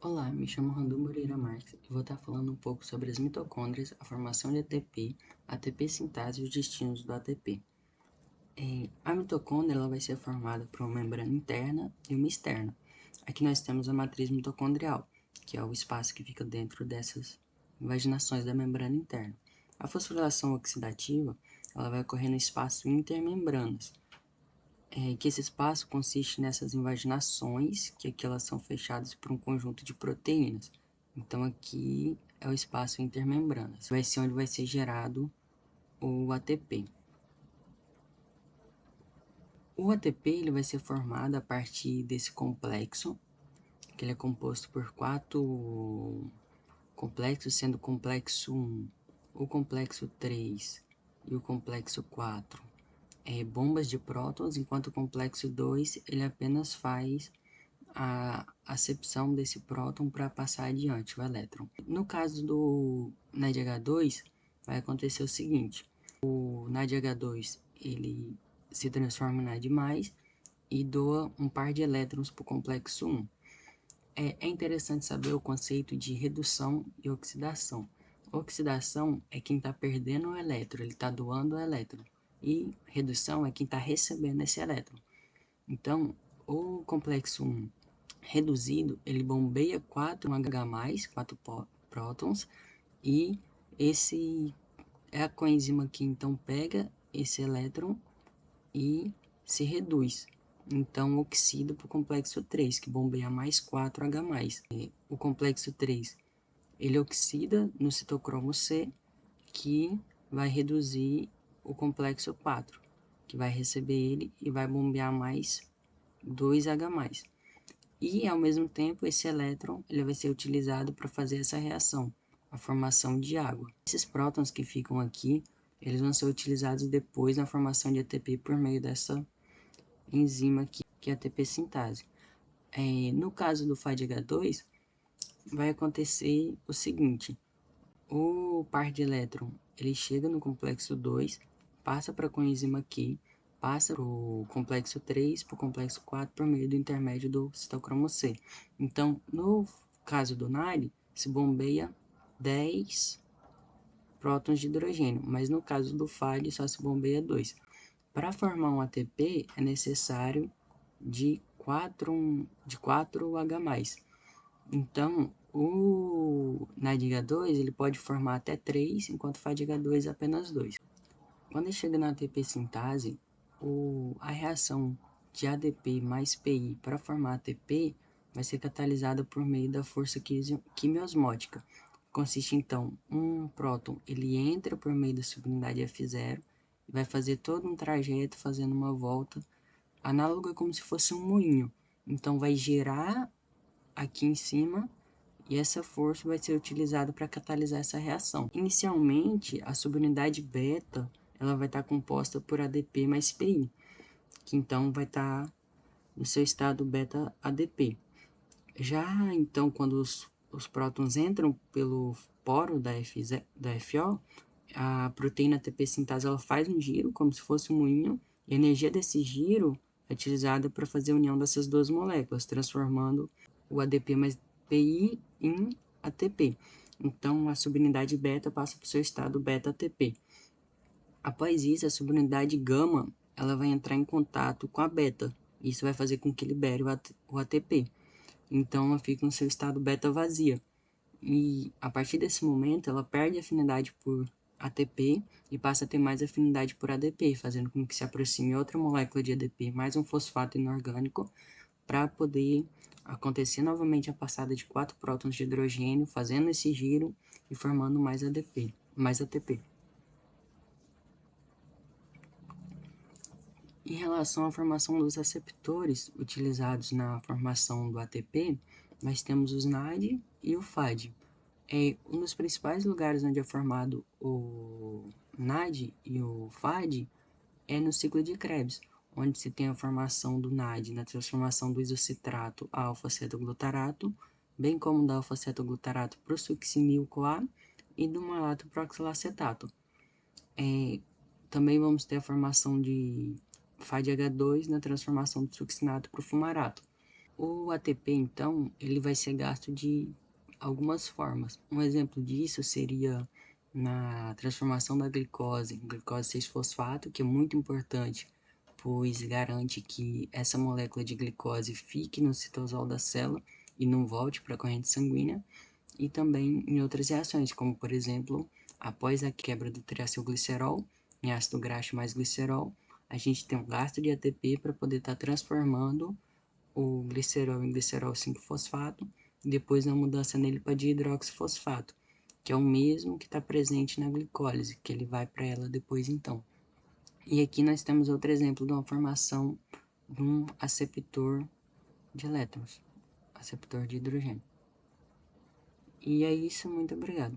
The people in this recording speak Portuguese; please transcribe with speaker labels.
Speaker 1: Olá, me chamo Randu Moreira Marques e vou estar falando um pouco sobre as mitocôndrias, a formação de ATP, ATP sintase e os destinos do ATP. A mitocôndria ela vai ser formada por uma membrana interna e uma externa. Aqui nós temos a matriz mitocondrial, que é o espaço que fica dentro dessas invaginações da membrana interna. A fosforilação oxidativa ela vai ocorrer no espaço intermembranas, que esse espaço consiste nessas invaginações, que aqui elas são fechadas por um conjunto de proteínas. Então aqui é o espaço intermembranas, vai ser onde vai ser gerado o ATP. O ATP ele vai ser formado a partir desse complexo, que ele é composto por 4 complexos, sendo o complexo 1, o complexo 3 e o complexo 4 bombas de prótons, enquanto o complexo 2 ele apenas faz a acepção desse próton para passar adiante o elétron. No caso do NADH2, vai acontecer o seguinte: o NADH2 ele se transforma em NAD+, e doa um par de elétrons para o complexo 1. É interessante saber o conceito de redução e oxidação. Oxidação é quem está perdendo o elétron, ele está doando o elétron. E redução é quem está recebendo esse elétron. Então, o complexo 1 reduzido, ele bombeia 4 H+, 4 prótons, e esse é a coenzima que então pega esse elétron e se reduz. Então, oxida para o complexo 3, que bombeia mais 4 H+. O complexo 3, ele oxida no citocromo C, que vai reduzir o complexo 4, que vai receber ele e vai bombear mais 2H+. E, ao mesmo tempo, esse elétron ele vai ser utilizado para fazer essa reação, a formação de água. Esses prótons que ficam aqui, eles vão ser utilizados depois na formação de ATP por meio dessa enzima aqui, que é a ATP sintase. No caso do FADH2, vai acontecer o seguinte: o par de elétron ele chega no complexo 2, passa para a coenzima aqui, passa para o complexo 3, para o complexo 4, por meio do intermédio do citocromo C. Então, no caso do NAD, se bombeia 10 prótons de hidrogênio, mas no caso do FAD só se bombeia 2. Para formar um ATP é necessário de 4H+. Então, o NADH2 ele pode formar até 3, enquanto o FADH2 apenas 2. Quando chega na ATP sintase, a reação de ADP mais PI para formar ATP vai ser catalisada por meio da força quimiosmótica. Consiste então, um próton ele entra por meio da subunidade F0 e vai fazer todo um trajeto fazendo uma volta análoga como se fosse um moinho. Então vai girar aqui em cima e essa força vai ser utilizada para catalisar essa reação. Inicialmente, a subunidade beta ela vai estar composta por ADP mais PI, que então vai estar no seu estado beta ADP. Já então, quando os prótons entram pelo poro da FO, a proteína ATP sintase ela faz um giro, como se fosse um moinho, e a energia desse giro é utilizada para fazer a união dessas duas moléculas, transformando o ADP mais PI em ATP. Então, a subunidade beta passa para o seu estado beta-ATP. Após isso, a subunidade gama ela vai entrar em contato com a beta. Isso vai fazer com que libere o ATP. Então, ela fica no seu estado beta vazia. E a partir desse momento, ela perde afinidade por ATP e passa a ter mais afinidade por ADP, fazendo com que se aproxime outra molécula de ADP, mais um fosfato inorgânico, para poder acontecer novamente a passada de 4 prótons de hidrogênio, fazendo esse giro e formando mais ADP, mais ATP. Em relação à formação dos receptores utilizados na formação do ATP, nós temos os NAD e o FAD. Um dos principais lugares onde é formado o NAD e o FAD é no ciclo de Krebs, onde se tem a formação do NAD na transformação do isocitrato a alfa-cetoglutarato, bem como da alfa-cetoglutarato para o succinil-CoA e do malato para o oxalacetato. Também vamos ter a formação de FADH2 na transformação do succinato para o fumarato. O ATP, então, ele vai ser gasto de algumas formas. Um exemplo disso seria na transformação da glicose em glicose 6-fosfato, que é muito importante, pois garante que essa molécula de glicose fique no citosol da célula e não volte para a corrente sanguínea, e também em outras reações, como por exemplo, após a quebra do triacilglicerol em ácido graxo mais glicerol, a gente tem um gasto de ATP para poder estar transformando o glicerol em glicerol 5-fosfato, e depois na mudança nele para dihidroxifosfato, que é o mesmo que está presente na glicólise, que ele vai para ela depois então. E aqui nós temos outro exemplo de uma formação de um aceptor de elétrons, aceptor de hidrogênio. E é isso, muito obrigado.